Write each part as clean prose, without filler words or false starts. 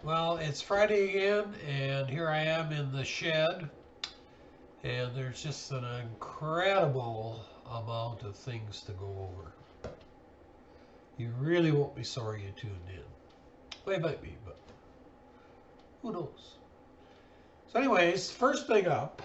Well, it's Friday again, and here I am in the shed, and there's just an incredible amount of things to go over. You really won't be sorry you tuned in. Well, you might be, but who knows? So anyways, first thing up.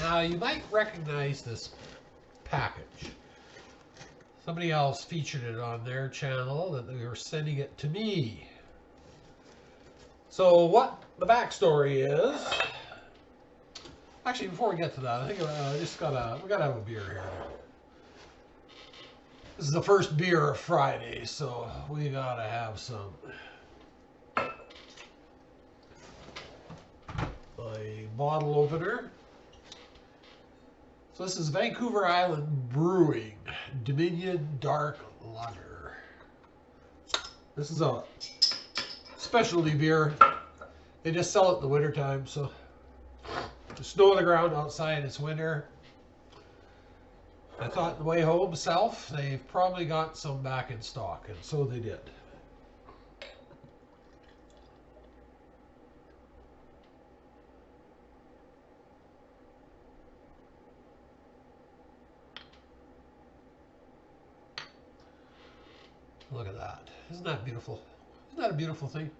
Now, you might recognize this package. Somebody else featured it on their channel that they were sending it to me. So what the backstory is, actually before we get to that, I think we gotta have a beer here. This is the first beer of Friday, so we gotta have some. A bottle opener. So this is Vancouver Island Brewing Dominion Dark Lager. This is a specialty beer. They just sell it in the wintertime, so there's snow on the ground outside, it's winter. I thought on the way home south, they've probably got some back in stock, and so they did. Look at that. Isn't that beautiful? Isn't that a beautiful thing?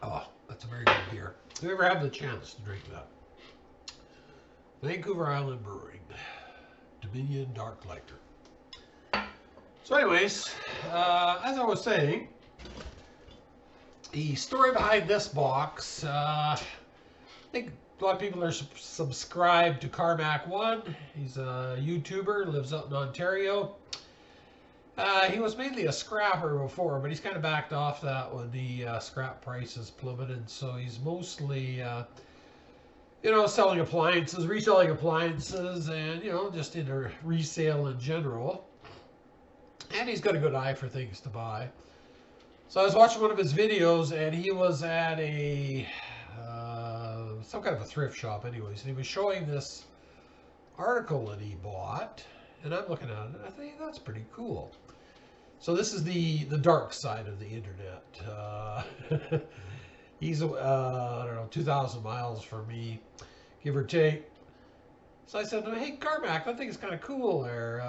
Oh, that's a very good beer. If you ever have the chance to drink that. Vancouver Island Brewing Dominion Dark Lager. So anyways, as I was saying, the story behind this box, I think a lot of people are subscribed to CARMAC 1. He's a YouTuber, lives out in Ontario. He was mainly a scrapper before, but he's kind of backed off that when the scrap prices plummeted. So he's mostly, selling appliances, reselling appliances, and, just into resale in general. And he's got a good eye for things to buy. So I was watching one of his videos, and he was at some kind of a thrift shop anyways. And he was showing this article that he bought. And I'm looking at it, and I think that's pretty cool. So this is the dark side of the internet. He's, I don't know, 2,000 miles from me, give or take. So I said, hey, CARMAC, that thing is kind of cool there.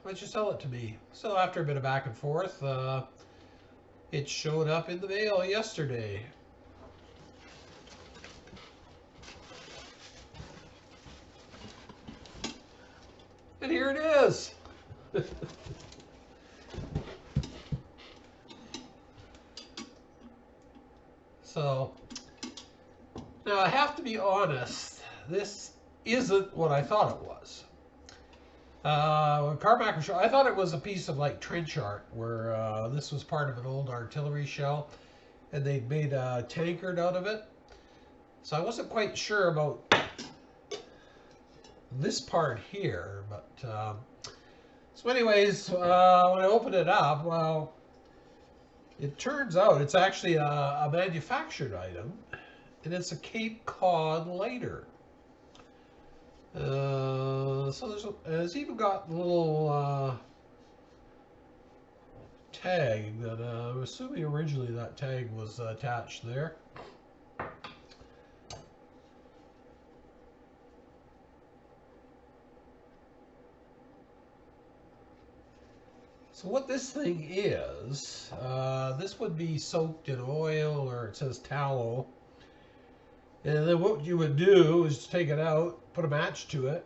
Why don't you sell it to me? So after a bit of back and forth, it showed up in the mail yesterday. And here it is. So, now I have to be honest, this isn't what I thought it was. When CARMAC was showing, I thought it was a piece of like trench art where this was part of an old artillery shell and they'd made a tankard out of it. So I wasn't quite sure about this part here, but so anyways, when I opened it up, well, it turns out it's actually a manufactured item, and it's a Cape Cod lighter. So it's even got a little tag that I'm assuming originally that tag was attached there. So what this thing is, this would be soaked in oil, or it says tallow. And then what you would do is take it out, put a match to it,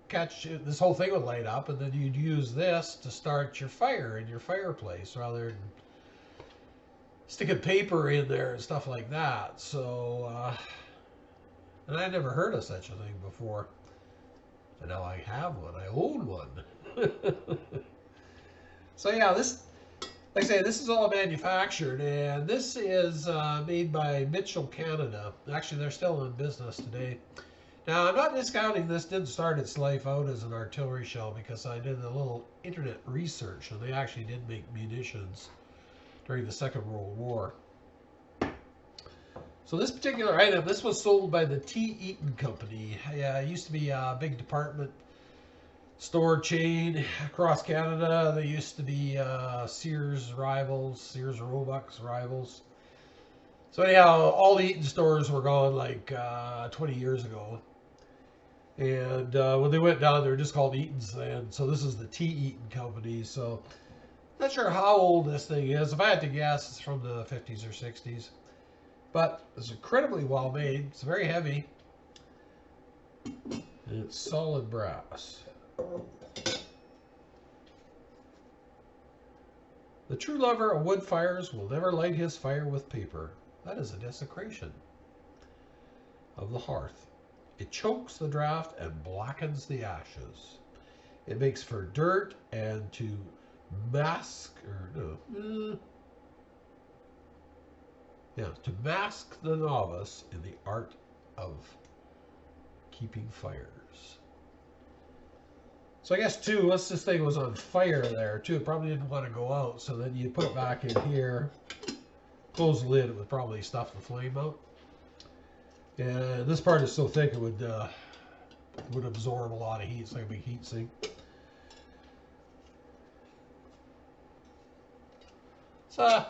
catch it, this whole thing would light up, and then you'd use this to start your fire in your fireplace rather than sticking paper in there and stuff like that. So, and I never heard of such a thing before. And now I have one. I own one. So yeah, this, like I say, this is all manufactured, and this is made by Mitchell, Canada. Actually, they're still in business today. Now, I'm not discounting this didn't start its life out as an artillery shell, because I did a little internet research, and they actually did make munitions during the Second World War. So this particular item, this was sold by the T. Eaton Company. It used to be a big department store chain across Canada. They used to be Sears rivals, Sears Roebuck's rivals. So anyhow, all the Eaton stores were gone like 20 years ago. And when they went down, they were just called Eaton's then. So this is the T. Eaton Company. So not sure how old this thing is. If I had to guess, it's from the 50s or 60s. But it's incredibly well made. It's very heavy. And it's solid brass. The true lover of wood fires will never light his fire with paper. That is a desecration of the hearth. It chokes the draft and blackens the ashes. It makes for dirt and to mask, to mask the novice in the art of keeping fires. So I guess too, once this thing was on fire there too, it probably didn't want to go out. So then you put it back in here, close the lid, it would probably stuff the flame out. And this part is so thick it would absorb a lot of heat. It's like a big heat sink. So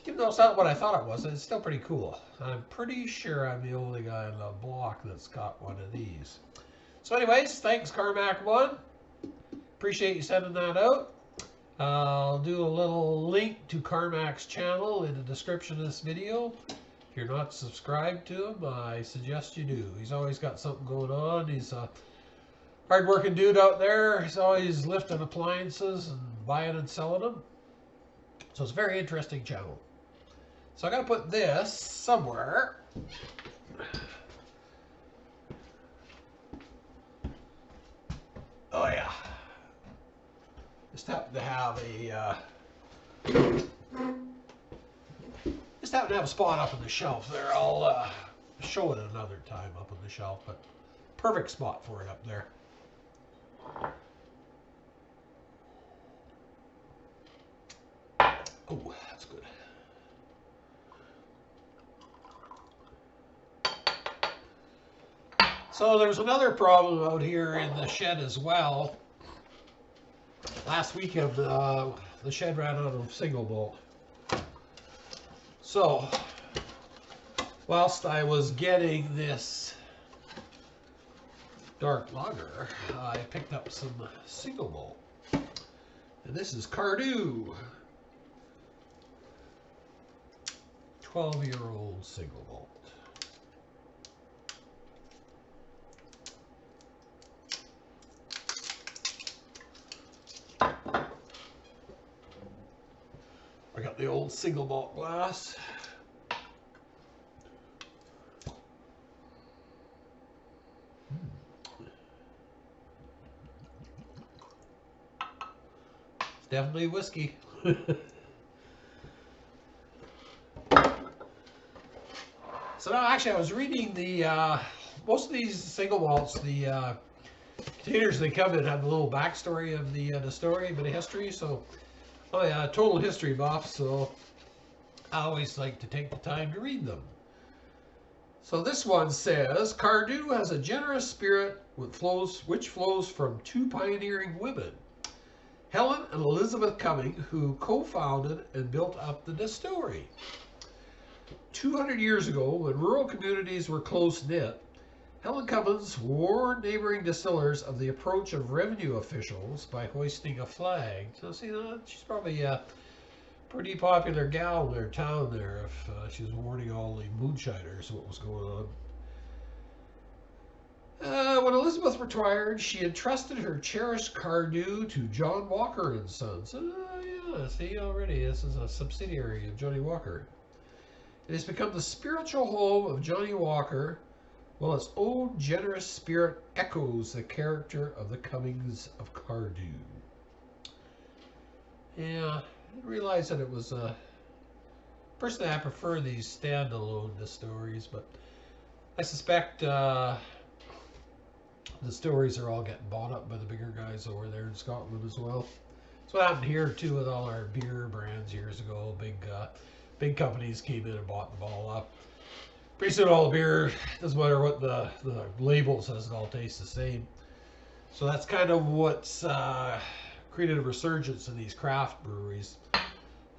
even though it's not what I thought it was, it's still pretty cool. I'm pretty sure I'm the only guy in the block that's got one of these. So anyways, thanks CARMAC 1. Appreciate you sending that out. I'll do a little link to CARMAC's channel in the description of this video. If you're not subscribed to him, I suggest you do. He's always got something going on. He's a hard-working dude out there. He's always lifting appliances and buying and selling them. So it's a very interesting channel. So I got to put this somewhere. Oh yeah. Just happen to have a spot up on the shelf there. I'll show it another time up on the shelf, but perfect spot for it up there. Oh, that's good. So there's another problem out here in the shed as well. Last weekend, the shed ran out of single malt. So, whilst I was getting this dark lager, I picked up some single malt. And this is Cardew. 12-year-old single malt. I got the old single malt glass. It's definitely whiskey. So now actually I was reading the, most of these single malts, the containers they come in have a little backstory of the story, a bit of history. So I'm a total history buff, so I always like to take the time to read them. So this one says, Cardew has a generous spirit which flows from two pioneering women, Helen and Elizabeth Cumming, who co-founded and built up the distillery. 200 years ago, when rural communities were close-knit, Helen Cummins warned neighboring distillers of the approach of revenue officials by hoisting a flag. So see, she's probably a pretty popular gal in their town there if she was warning all the moonshiners what was going on. When Elizabeth retired, she entrusted her cherished Cardew to John Walker and Sons. Yeah, see already, this is a subsidiary of Johnny Walker. It has become the spiritual home of Johnny Walker, while its own generous spirit echoes the character of the Cummings of Cardew. Yeah, I didn't realize that it was personally I prefer these standalone distilleries, but I suspect the distilleries are all getting bought up by the bigger guys over there in Scotland as well. So what happened here too with all our beer brands years ago. Big companies came in and bought them all up. Pretty soon all the beer, doesn't matter what the label says, it all tastes the same. So that's kind of what's created a resurgence in these craft breweries.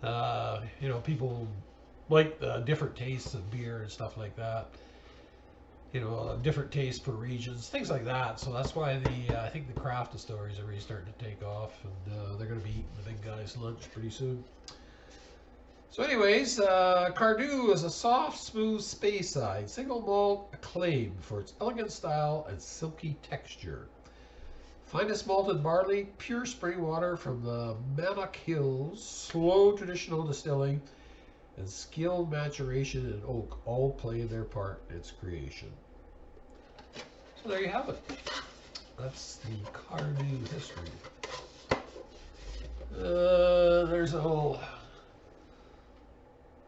You know, people like the different tastes of beer and stuff like that. You know, different tastes per regions, things like that. So that's why I think the craft distilleries are really starting to take off, and they're going to be eating the big guys' lunch pretty soon. So anyways, Cardew is a soft, smooth Speyside single malt acclaimed for its elegant style and silky texture. Finest malted barley, pure spring water from the Mannock Hills, slow traditional distilling, and skilled maturation in oak all play their part in its creation. So there you have it. That's the Cardew history. There's a whole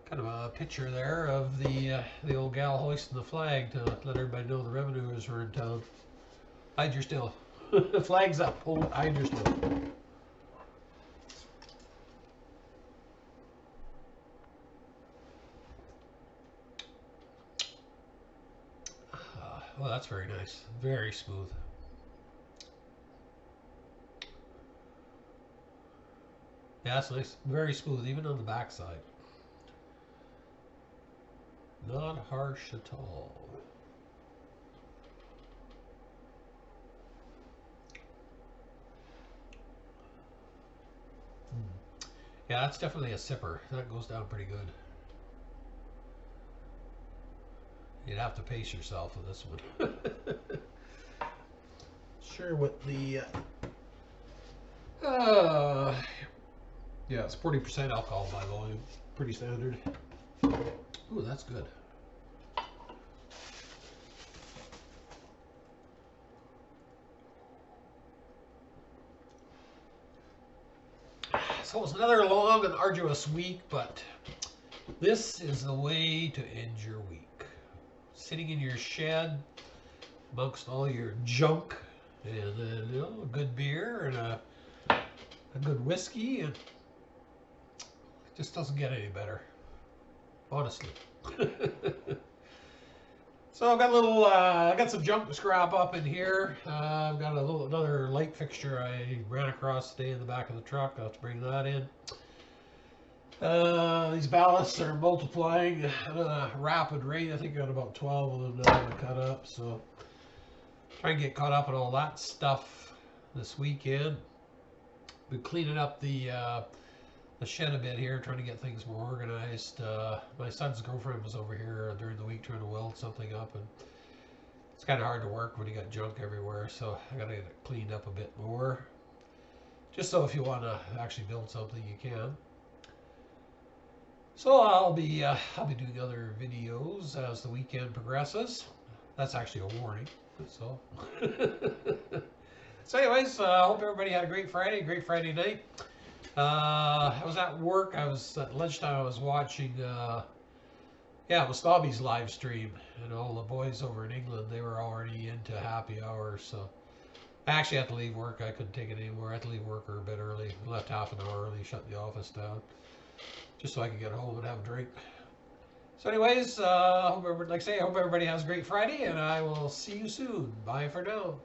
kind of a picture there of the old gal hoisting the flag to let everybody know the revenuers were in town. Hide your still. The flag's up. Hold it. Hide your still. Well, that's very nice. Very smooth. Yeah, that's nice. Very smooth, even on the backside. Not harsh at all. Yeah, that's definitely a sipper. That goes down pretty good. You'd have to pace yourself with this one. Sure what the... yeah, it's 40% alcohol by volume. Pretty standard. Ooh, that's good. So it's another long and arduous week, but this is the way to end your week. Sitting in your shed amongst all your junk, and then, you know, a good beer and a good whiskey, and it just doesn't get any better, honestly. So I've got a little, I got some junk to scrap up in here. I've got another light fixture I ran across today in the back of the truck. I'll have to bring that in. These ballasts are multiplying at a rapid rate. I think I got about 12 of them now to cut up. So try and get caught up on all that stuff this weekend. Been cleaning up the shed a bit here, trying to get things more organized. My son's girlfriend was over here during the week trying to weld something up, and it's kind of hard to work when you got junk everywhere, so I gotta get it cleaned up a bit more, just so if you want to actually build something you can. So I'll be doing other videos as the weekend progresses. That's actually a warning. So so anyways, I hope everybody had a great Friday night. I was at work. I was at lunchtime. I was watching, yeah, Wasabi's live stream, and all the boys over in England, they were already into happy hour. So I actually had to leave work. I couldn't take it anymore. I had to leave work a bit early. I left half an hour early, shut the office down, just so I could get home and have a drink. So anyways, like I say, I hope everybody has a great Friday, and I will see you soon. Bye for now.